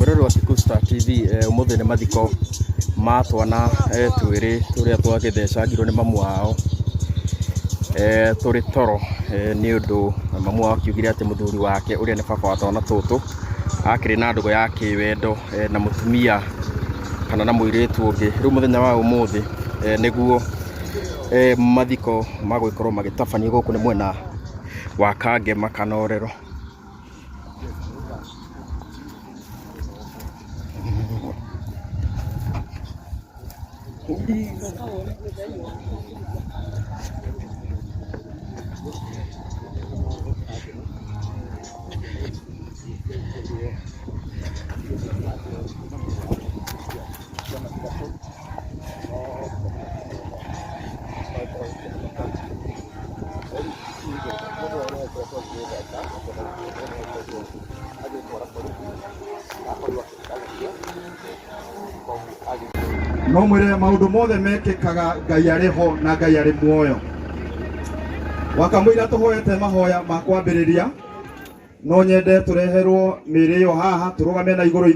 Mwirori wa Siku Star TV umuthi ni mathiko ma twana twiri turia twagithecangirwo ni mamu wao turi toro ni undu mamu wao akiugire ati muthuri wake uria ni baba wa twana tutu akiri na ndugu ya kiwendo na mutumia kana na muiritu ungi. Riu muthenya wa umuthi niguo mathiko magwikorwo magitabania guku ni mwena wa Kangema Kanorero. No mwire maundu mothe mekikaga Ngai ari ho na Ngai ari muoyo. Wakamwira tuhoete mahoya ma kwambiriria no nyende tureherwo miri yo haha turugame na iguru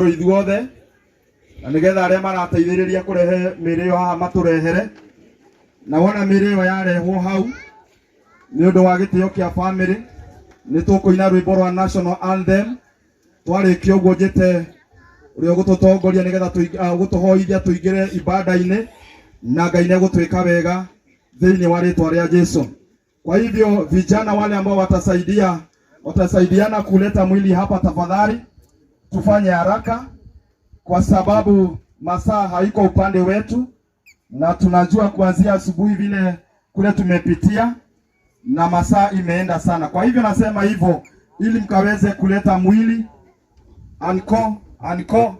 ithuothe na nigetha aria marateithiriria kurehe miri yo haha maturehere na wona miri yo yarehwo hau ni undu wa gitio kia family ni tukuina rwimbo rwa national anthem twarikio guo njite urio gututongoria nigetha gutuhoithia tuingire ibada-ini na Ngai ni gutwika wega thiini wa ritwa ria Jesu. Kwa hivyo vijana wale ambao watasaidiana kuleta mwili hapa, tafadhali tufanye haraka kwa sababu masaa haiko upande wetu na tunajua kuanzia asubuhi vile kule tumepitia na masaa imeenda sana. Kwa hivyo nasema hivyo ili mkaweze kuleta mwili Anko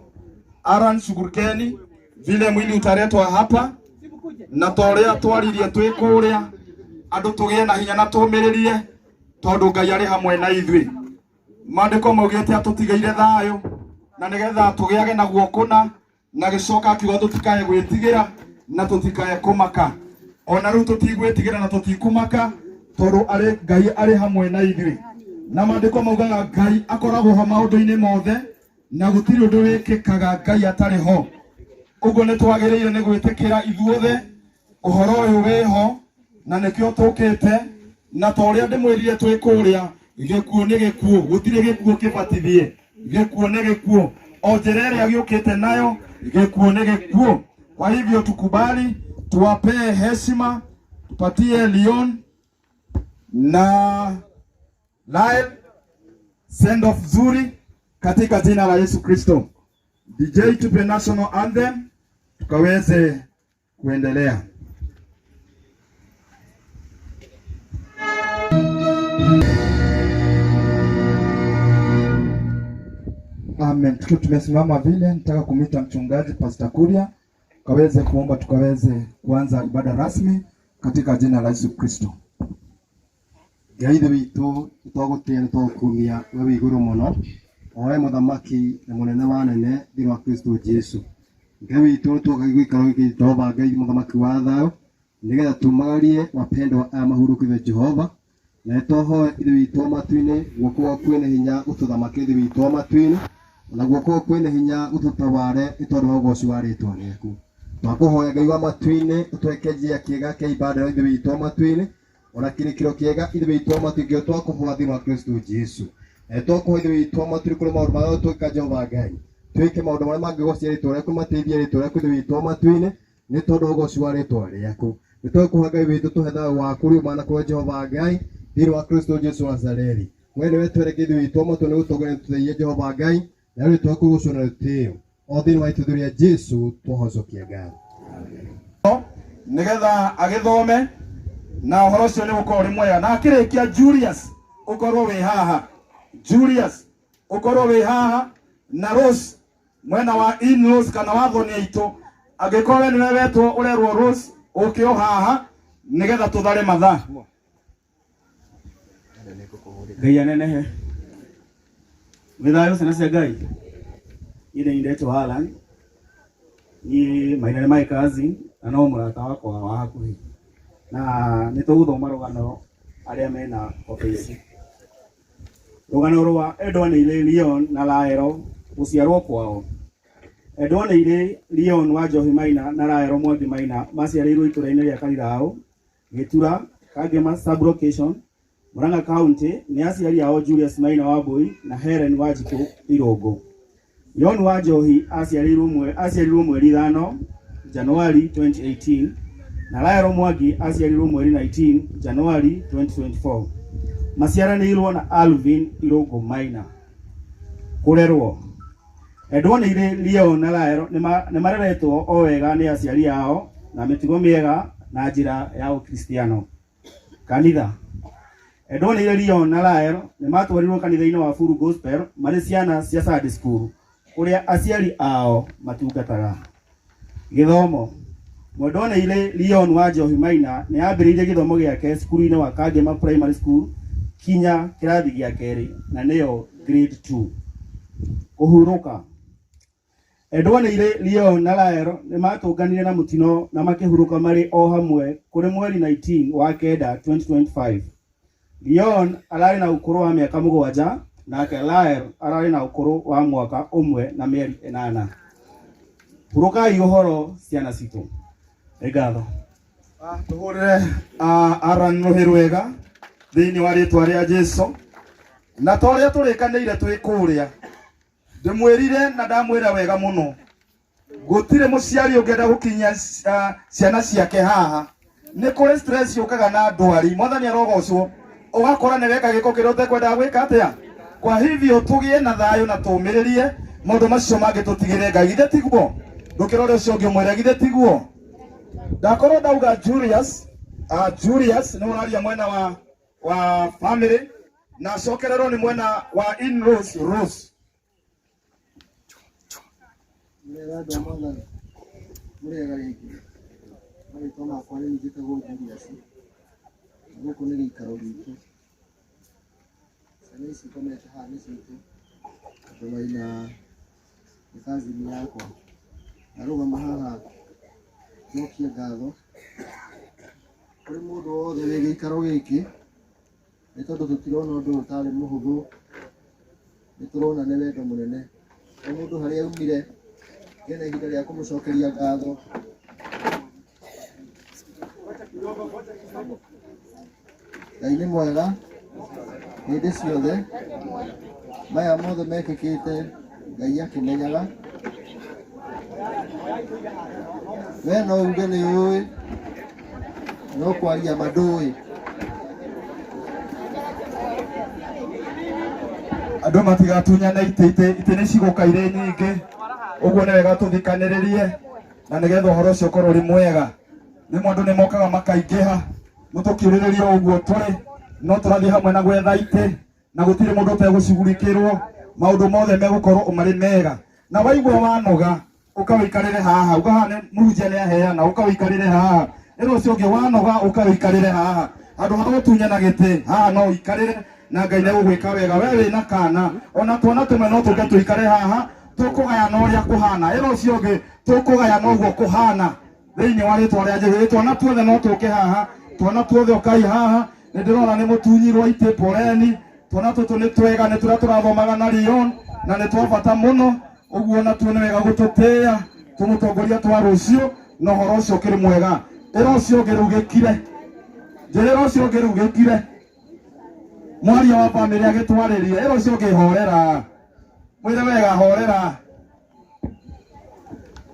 Aran shugurukeni vile mwili utaletwa hapa na torea twaririe twikuria andu tugie na hinya na tumiririe tondu Ngai ari hamwe na ithui. Mandiko maugite atutigeire thayo na nigetha tugiage na guokuna na gicoka akiuga tutikae gwitigira na tutikae kumaka. Ona riu tutigwitigira na tutikumaka tondu ari Ngai ari hamwe na ithui. Na mandiko maugaga Ngai akoragwo ho maundu-ini mothe na gutiri undu wikikaga Ngai atari ho. Uguo ni twagiriire ni gwitikira ithuothe uhoro uyu wiho na nikio tukite na toria ndimwirire twikuria gikuo ni gikuo, gutiri gikuo kibatithie, gikuo ni gikuo, o njira iria giukite nayo gikuo ni gikuo. Kwa hivyo tukubali tuwapee heshima, tupatie Leon na live send off zuri katika jina la Yesu Kristo. DJ tupe national anthem tukaweze kuendelea. Amen. Tumesimama vile nataka kumita mchungaji Pastor Kuria tukaweze kuomba tukaweze kuanza ibada rasmi katika jina la Yesu Kristo. Ngai witu twagutia twakumia we iguru muno oe muthamaki na munene wa nene thini wa Kristo Jesu. Ngai witu twagigwikara Jehova Ngai muthamaki wa thayo nigetha tumagarie wapendwa aya mahurukithe Jehova na toho ithe witu matu-ini guoko kwene hinya ututhamaki ithe witu matu-ini na guoko kwene hinya ututabare itondu wa ugoci wa ritwa riaku. Twakuhoya Ngai wa matu-ini utwekenjia kiega kia ibada ithe witu matu-ini ona kirikiro kiega ithe witu matu-ingio twakubwa thini wa Kristo Jesu. Toko ithe witu matu kuri maundu mayo twika Jehova Ngai twike maundu maria mangigocia ritwa riaku mateithie ritwa riaku ithe witu matu-ini ni tondu wa ugoci wa ritwa riaku. Nitwakuhoya Ngai witu tuhe thayo waku riu mana kwa Jehova Ngai thini wa Kristo Jesu Nazareti. Wene wetu ithe witu matu ni gutogore tutheie Jehova Ngai na riu twakugocwo na rutio o thini wa ituthu ria Jesu twahocokia Ngai. Nigetha agithome na uhoro ucio ni gukorwo ri mwega na akirikia Julius ukorwo wi haha. Julius ukorwo wi haha na Rose mwena wa in-laws kana wa thoni aitu agikorwo ni wetwo urerwo Rose ukio haha nigetha tuthare mathaa. Ngai anenehe mithayo cia Ngai ire indetwo Halan ni mainene mai kazi na no murata wakwa wa hakuhi na nituguthoma rugano aria mena ofisi Rũgano rwa Edward Leon na Laero gũciarwo kwao. Edward Leon wa Njohi Maina na Laero Mwangi Maina maciarĩirwo itũũra-inĩ rĩa Karirao, Gĩtura, Kangema Sub-Location, Murang'a County, nĩ aciari ao Julius Maina Wambui na Helen Wanjikũ Irũngũ. Leon wa Njohi aciarĩirwo mweri 5 Januari 2018 na Laero Mwangi aciarĩirwo mweri 19 Januari 2024. Maciaranĩirwo na Alvin Irũngũ Maina. Kũrerwo. Edward Leon na Laero nĩ mareretwo o wega nĩ aciari ao na mĩtugo mĩega na njĩra ya Ũkristiano. Kanitha. Edward Leon na Laero nĩ matwarirwo kanitha-inĩ wa Full Gospel marĩ ciana cia Sunday School kũrĩa aciari ao matungataga. Gĩthomo. Edward Leon wa Njohi Maina nĩ ambĩrĩirie gĩthomo gĩake cukuru-inĩ wa Kangema Primary School kinya kĩrathi gĩa kerĩ na nĩyo grade 2. Kũhurũka. Edward Leon na Laero nĩ matũnganire na mũtino na makĩhurũka marĩ o hamwe kũrĩ mweri 19 wa Kenda 2025. Leon ararĩ na ũkũrũ wa mĩaka 7 nake Laero ararĩ na ũkũrũ wa mwaka ũmwe na mĩeri 8. Hurũkai ũhoro ciana citũ. Ngatho. Tũhũrĩre Aaron rũhĩ rwega thĩinĩ wa rĩĩtwa rĩa Jesũ. Na ta ũrĩa tũrĩkanĩire twĩ kũrĩa, ndĩmwĩrire na ndamwĩra wega mũno, gũtirĩ mũciari ũngĩenda gũkinyia ciana ciake haha. Nĩ kũrĩ stress yũkaga na ndwari, Mwathani arogocwo, ũgakora nĩ weka gĩko kĩrĩa ũtekwendaga gwĩka atĩa. Kwa hivyo tũgĩe na thayũ na tũũmĩrĩrie maũndũ macio mangĩ tũtigĩre Ngai. Githĩ tiguo? Ndũkĩrore ũcio ũngĩ ũmwĩre githĩ tiguo? Ndakorwo ndauga Julius, Julius nĩ ũraria mwena wa family na cokererwo nĩ mwena wa in-laws Rose. Mweranda Mwathani, mũrĩega rĩngĩ. Marĩtwa makwa nĩ njĩtagwo Julius. Gũkũ nĩ gĩikaro gitũ. Ciana ici ikomete haha nĩ citũ. Andũ Maina nĩ kazini yakwa. Narũgama haha njokie ngatho kũrĩ mũndũ wothe wĩ gĩikaro gĩkĩ, nĩ tondũ tũtirona ũndũ ũtarĩ mũhũthũ. Nĩ tũrona nĩ wendo mũnene. O mũndũ harĩa aumire gena ihinda rĩa kũmũcokeria ngatho. Ngai nĩ mwega hĩndĩ ciothe. Maya mothe mekĩkĩte Ngai akĩmenyaga. We no uge nĩ ũĩ, no kwaria ma ndũĩ. Andũ matigatunyane itĩ nĩ cigũka irĩ nyingĩ. Ũguo nĩ wega tũthikanĩrĩrie na nĩgetha ũhoro ũcio ũkorwo ũrĩ mwega. Rĩmwe andũ nĩ mokaga makaingĩha, mũtũkĩrĩrĩria ũguo tũrĩ, no tũrathiĩ hamwe na gwetha itĩ na gũtirĩ mũndũ ũtegũcugurikĩrwo. Maũndũ mothe megũkorwo marĩ mega. Na waigua wanoga ũkawĩikarĩre haha, ũkahana mũhunjia nĩ aheana ũkawĩikarĩre haha. Ĩno ũcio ũngĩ wanoga ũkawĩikarĩre haha. Handũ ha gũtunyana gĩtĩ haha no ũikarĩre na Ngai nĩ egũgwĩka wega. We wĩna kana ona twana tũmwe no tũke tũikare haha, tũkũgayana ũrĩa kũhana. Ĩno ũcio ũngĩ tũkũgayana ũguo kũhana thĩinĩ wa rĩĩtwa rĩa Jesũ. Twana tuothe no tũke haha, twana tuothe ũkai haha. Nĩ ndĩrona nĩ mũtunyirwo itĩ, poleni. Twana tũtũ nĩ twega, nĩ tũrĩa tũrathomaga na Leon na nĩ twa bata mũno. Ũguo na tuone wega gũtũtĩĩa, tũmũtongoria twa rũciũ na ũhoro ũcio ũkĩrĩ mwega. Ĩra ũcio ũngĩ rĩu gĩkire, njĩrĩra ũcio ũngĩ rĩu gĩkire, mwaria wa bamĩrĩ agĩtwarĩrie. Ĩra ũcio ũngĩ horera, mwĩre wega horera.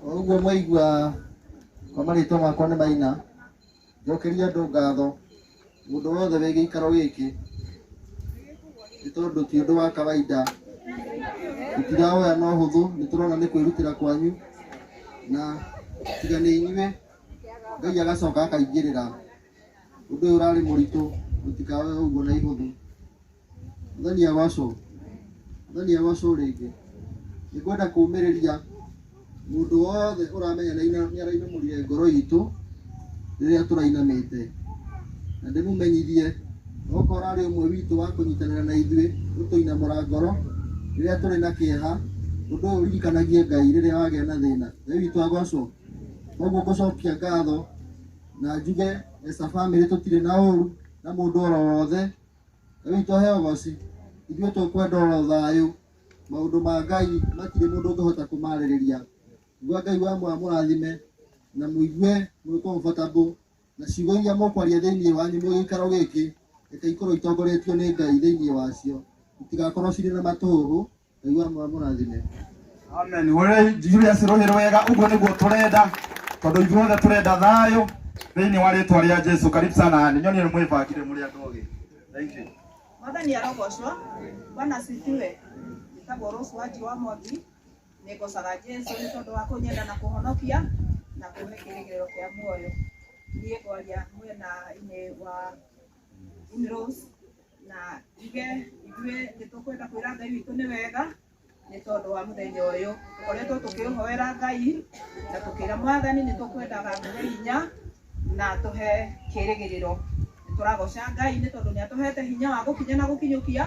Ũguo mwaigua kwa marĩtwa makwa nĩ Maina, njokeria andũ ngatho mũndũ wothe wĩ gĩikaro gĩkĩ, nĩ tondũ ti ũndũ wa kawaida. Tũtiraoya na ũhũthũ, nĩ tũrona nĩ kwĩrutĩra kwanyu na tiga nĩ inyuĩ, Ngai agacoka akaingĩrĩra. Ũndũ ũyũ ũrarĩ mũritũ, mũtikaoe ũguo na ihũthũ. Mwathani agocwo, Mwathani agocwo rĩngĩ. Nĩ kwenda kũũmĩrĩria mũndũ wothe ũramenya nĩ arainamũrire ngoro itũ rĩrĩa tũrainamĩte, na ndĩmũmenyithie okorwo arĩ ũmwe witũ wa kũnyitanĩra na ithuĩ gũtũinamũra ngoro rĩrĩa tũrĩ na kĩeha. Ũndũ ũyũ ũririkanagie Ngai rĩrĩa wagĩa na thĩna. Ngai witũ agocwo. Koguo ngũcokia ngatho na njuge as a family tũtirĩ na ũru na mũndũ o wothe. Ngai witũ aheo goci. ithuĩ tũkwenda o thayũ maũndũ ma Ngai matirĩ mũndũ ũngĩhota kũmarĩrĩria. Ngwa Ngai wa mũrathime na mũigue mwĩ comfortable na ciugo iria mũkwaria thĩinĩ wanyu gĩikaro gĩkĩ reke ikorwo itongoretio nĩ Ngai thĩinĩ wacio, itigakorwo cirĩ na matũhũhũ. Ngai wa mũrathime. Amen. Wore Julius Rohero wega uguo niguo turenda tondu ithuothe turenda thayo thĩinĩ wa rĩtwa rĩa Jesu. Karibu sana ni nyoni mwĩbangire mũrĩ andũ ogĩ. Thank you. Mwathani arogocwo. Bwana asifiwe. Nitagwo Rose Wanjiru Mwangi. Nĩngocaga Jesu nĩ tondũ wa kũnyenda na kũhonokia na kũhe kĩrĩgĩrĩro kĩa muoyo. Niĩ ngwaria mwena-inĩ wa Rose na ithuĩ nĩtũkwenda kwĩra Ngai witũ nĩ wega nĩ tondũ wa mũthenya ũyũ tũkoretwo tũkĩhoera Ngai na tũkĩra Mwathani nĩtũkwendaga tũhe hinya na tũhe kĩrĩgĩrĩro. Tũragoca Ngai nĩ tondũ nĩatũhete hinya wa gũkinya na gũkinyũkia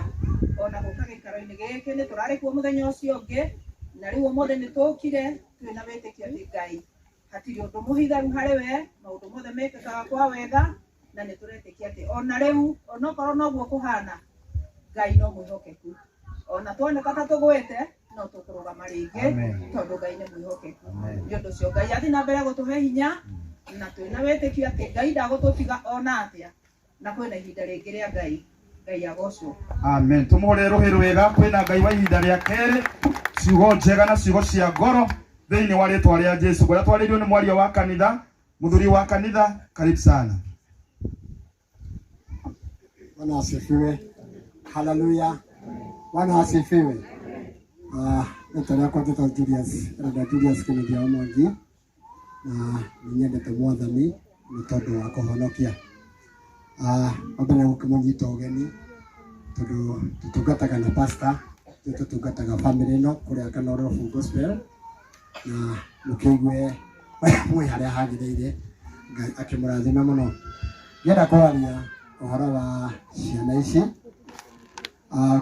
ona gũka gĩikaro-inĩ gĩkĩ. Nĩ tũrarĩ kuo mũthenya ũcio ũngĩ na rĩu ũmũthĩ nĩtũkire twĩna wĩtĩkio atĩ Ngai hatirĩ ũndũ mũhitharu harĩ we, maũndũ mothe mekĩkaga kwa wega na nĩtũretĩkia atĩ ona rĩu onokorwo noguo kũhana Ngai no mwĩhokeku. Ona tuoneka ta tũgwĩte no tũkũrũgama rĩngĩ tondũ Ngai nĩ mwĩhokeku. Nĩ ũndũ ũcio Ngai athiĩ na mbere gũtũhe hinya na twĩna wĩtĩkio atĩ Ngai ndagũtũtiga ona atĩa na kwĩna ihinda rĩngĩ rĩa Ngai. Ngai agocwo. Amen. Tumuhũrĩre rũhĩ rwega. Kwĩna Ngai wa ihinda rĩa kerĩ, ciugo njega na ciugo cia ngoro thĩinĩ wa rĩtwa rĩa Jesu. Kũrĩa twarĩirio nĩ mwaria wa kanitha, mũthuri wa kanitha, karibu sana. Bwana asifiwe. Haleluya. Bwana asifiwe. Nĩtũrĩa kwa tũtũ Julius Kennedy Mwangi na nĩnyendete Mwathani nĩ tondũ wa kũhonokia. Wambere gũkĩmũnyita ũgeni tondũ tũtungataga na pastor, tũtungataga family ĩno kũrĩa Kanoro Full Gospel na mũkĩigue mwĩ harĩa hagĩrĩire. Ngai akĩmũrathima mũno. Ngĩenda kwaria ũhoro wa ciana ici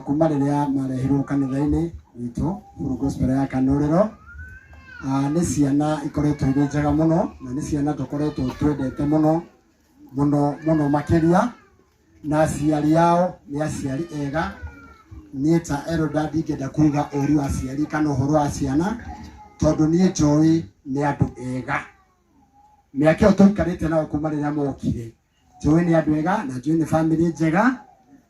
kuma rĩrĩa marehirwo kanitha-inĩ witũ Full Gospel ya Kanorero. Nĩ ciana ikoretwo irĩ njega mũno na nĩ ciana tũkoretwo twendete mũno makĩria, na aciari ao nĩ aciari ega. Niĩ ta elder ndingĩenda kuga ũru wa aciari kana ũhoro wa ciana tondũ niĩ njũĩ nĩ andũ ega. Mĩaka ĩyo tũikarĩte nao kuma rĩrĩa mokire, njũĩ nĩ andũ ega na njũĩ nĩ family njega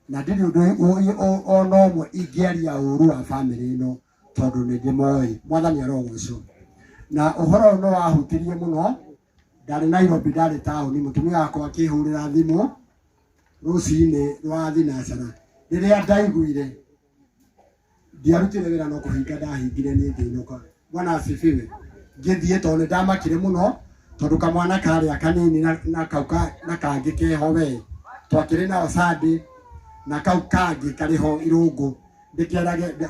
na ndirĩ ũndũ ona ũmwe ingĩaria ũru wa family ĩno tondũ nĩ ndĩmoĩ. Mwathani arogocwo. Na ũhoro no wahutirie mũno. Ndarĩ Nairobi, ndarĩ taũni, mũtumia wakwa akĩhũrĩra thimũ rũcinĩ rwa thinacara. Rĩrĩa ndaiguire ndiarutire wĩra no kũhinga ndahingire niĩ ngĩinũka. Bwana asifiwe. Ngĩthiĩ tondũ nĩndamakire mũno tondũ kamwana karĩa kanini na kau na kangĩ keho we twakĩrĩ nao Sunday na kau kangĩ karĩho irũngũ.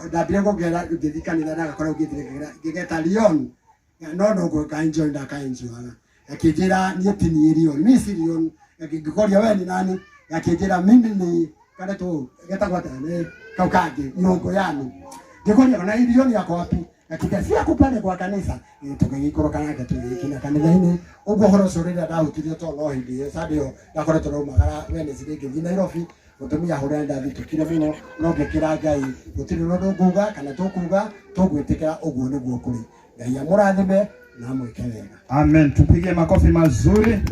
Ndambire gũkĩra ngĩthiĩ kanitha ndagakorwo ngĩgeta Leon no gũka-enjoy ndaka-enjoyaga. Akijira niĩ ti niĩ Leon, mimi si Leon. Akĩngĩkoria we ni nani, akijira mimi ni kana tu getagwo atĩa kau kangĩ irũngũ yani. Ngĩkoria kana Leon yako wapi? Akijia kupale kwa kanisa tũgĩgĩikũrũka nake tũgĩkinya kanitha-inĩ. Ũguo ũhoro ũcio rĩrĩa ndahutirio tondũ no hĩndĩ ĩyo Sunday ĩyo ndakoretwo naumagara Wednesday ngĩthiĩ Nairobi. Mũtumia hũrĩa ndathitũkire mũno no ngĩkĩra Ngai gũtirĩ ũndũ nguga kana tũkuga tũgwĩtĩkĩra ũguo nĩguo kũrĩ. Ngai amũrathime na mwĩke wega. Amen. Tupige makofi mazuri.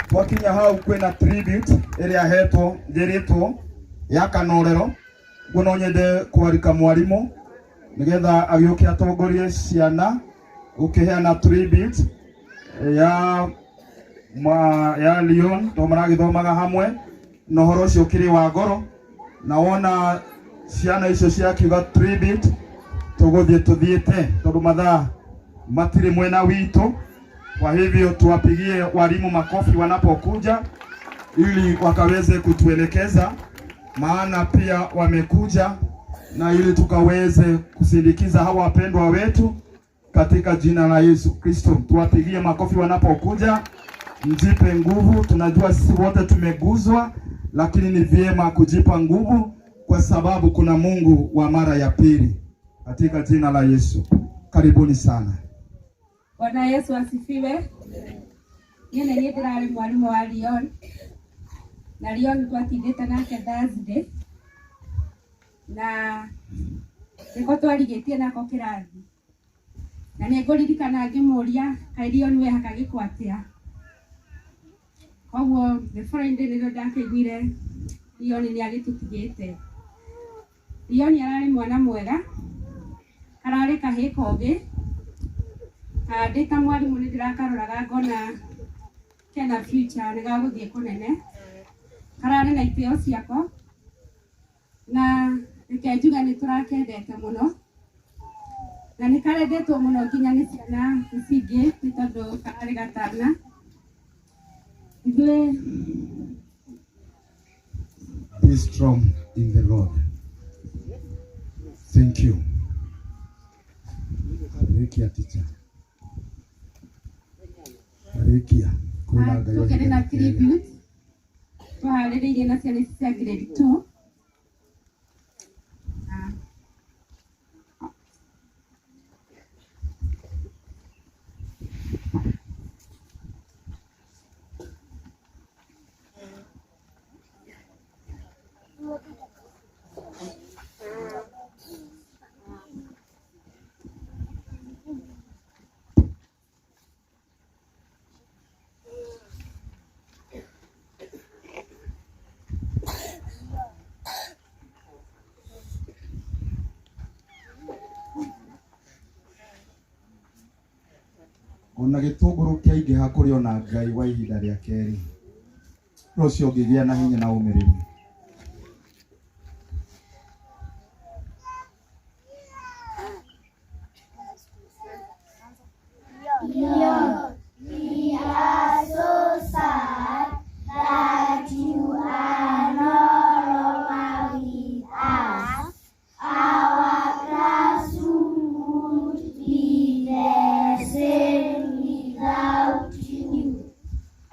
Twakinya hau kwĩna tribute ĩrĩa hetwo njĩrĩtwo ya Kanorero. Nguo nyende kwarika mwarimũ nĩgetha agĩũke atongorie ciana gũkĩheana tribute ya Leon to maragĩthomaga hamwe na ũhoro ũcio ũkĩrĩ wa ngoro, na wona ciana icio ciakiuga tribute tũgũthiĩ tũthiĩte tondũ mathaa matiri mwena wito. Kwa hivyo tuwapigie walimu makofi wanapokuja ili wakaweze kutuelekeza, maana pia wamekuja na ili tukaweze kusindikiza hawa wapendwa wetu katika jina la Yesu Kristo. Tuwapigie makofi wanapokuja, mjipe nguvu. Tunajua sisi wote tumeguzwa, lakini ni vyema kujipa nguvu kwa sababu kuna Mungu wa mara ya pili katika jina la Yesu. Karibuni sana. Bwana Yesu asifiwe. Yeye ndiye ndirarĩ mwarimu wa Leon. Na Leon twatindĩte nake Thursday. na niko twarigetie nako kirathi na nĩ ngũririkana ngĩmũria kaĩ Leon we hakagĩkwo atĩa. Koguo the following day nĩrĩo ndakĩiguire Leon nĩ agĩtũtigĩte. Leon ararĩ mwana mwega, ararĩ kahĩ kogĩ, ndĩ ta mwarimũ nĩ ndĩrakaroraga ngona kena future nĩ gagũthiĩ kũnene, kararĩ na itĩo ciako na reke njuga nĩ tũrakendete mũno na nĩ karendetwo mũno nginya nĩ ciana ici ingĩ nĩ tondũ kararĩ gatana. Be strong in the Lord. Thank you. Rekia teacher. Rekia. Tukene na tribute. Twaharĩrĩirie na ciana ici cia grade 2. Ona gĩtũngũrũ kĩaingĩha kũrĩ ona Ngai wa ihinda rĩa kerĩ, rũciũ ũngĩgĩa na hinya na ũmĩrĩru. We are so sad that you are no longer with us. Our classroom would be the same without you.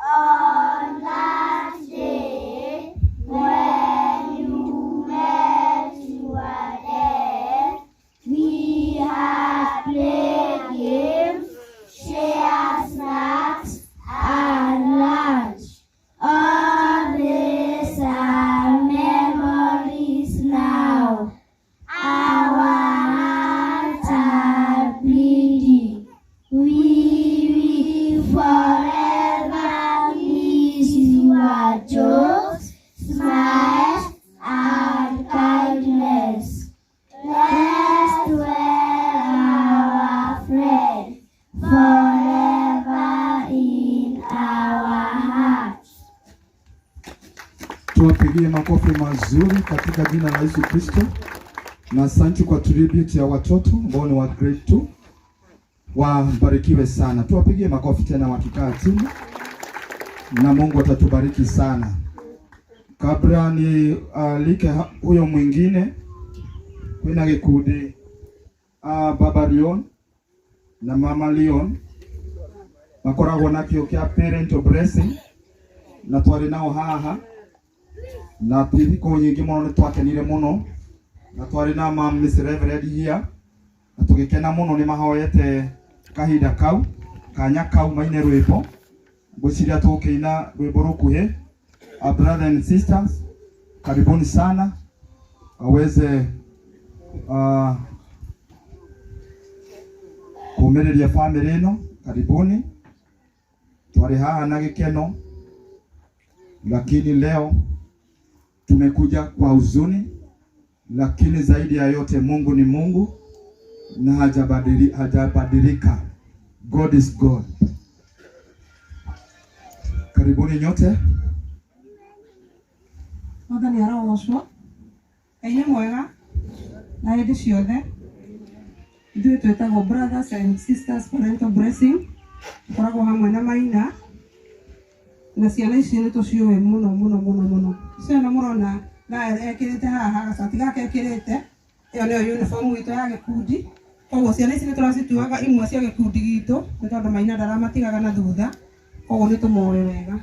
On that day when you met your dad, we had played games, share snacks and lunch. All these are memories now. Our hearts are bleeding. We will forever miss your jokes, smiles and kindness. Rest well, our friend, forever in our hearts. Tuwapigie makofi mazuri katika jina la Yesu Kristo. Na asante kwa tribute ya watoto ambao ni wa grade 2. Wabarikiwe sana. Tuwapigie makofi tena wakikaa chini. Na Mungu atatubariki sana. Kabla ni alike huyo mwingine, kuna gikundi Baba Leon na Mama Leon makoragwo na kĩo kĩa parental blessing na twarĩ nao haha na thikũ nyingĩ mũno nĩ twakenire mũno na twarĩ na Mama Miss Reverend here na tũgĩkena mũno nĩ mahoete kahinda kau kanya kau maine rwĩmbo ngwĩciria tũkĩina rwĩmbo rũkuhĩ. Brothers and sisters, karibuni sana aweze kuumiria family ino. Karibuni, twari haha na gikeno, lakini leo tumekuja kwa huzuni, lakini zaidi ya yote Mungu ni Mungu na hajabadilika. God is God. Karibuni nyote. Mwathani arogocwo, Ngai nĩ mwega na hĩndĩ ciothe. Ithuĩ twĩtagwo Brothers and Sisters Parental Blessing, tũkoragwo hamwe na Maina na ciana ici nĩ tũciũĩ mũno mũno mũno mũno. Ciana mũrona na ekĩrĩte haha gacati gake ekĩrĩte, ĩyo nĩyo uniform itũ ya gĩkundi. Koguo ciana ici nĩ tũracituaga imwe cia gĩkundi gitũ nĩ tondũ Maina ndaramatigaga na thutha, koguo nĩ tũmoĩ wega.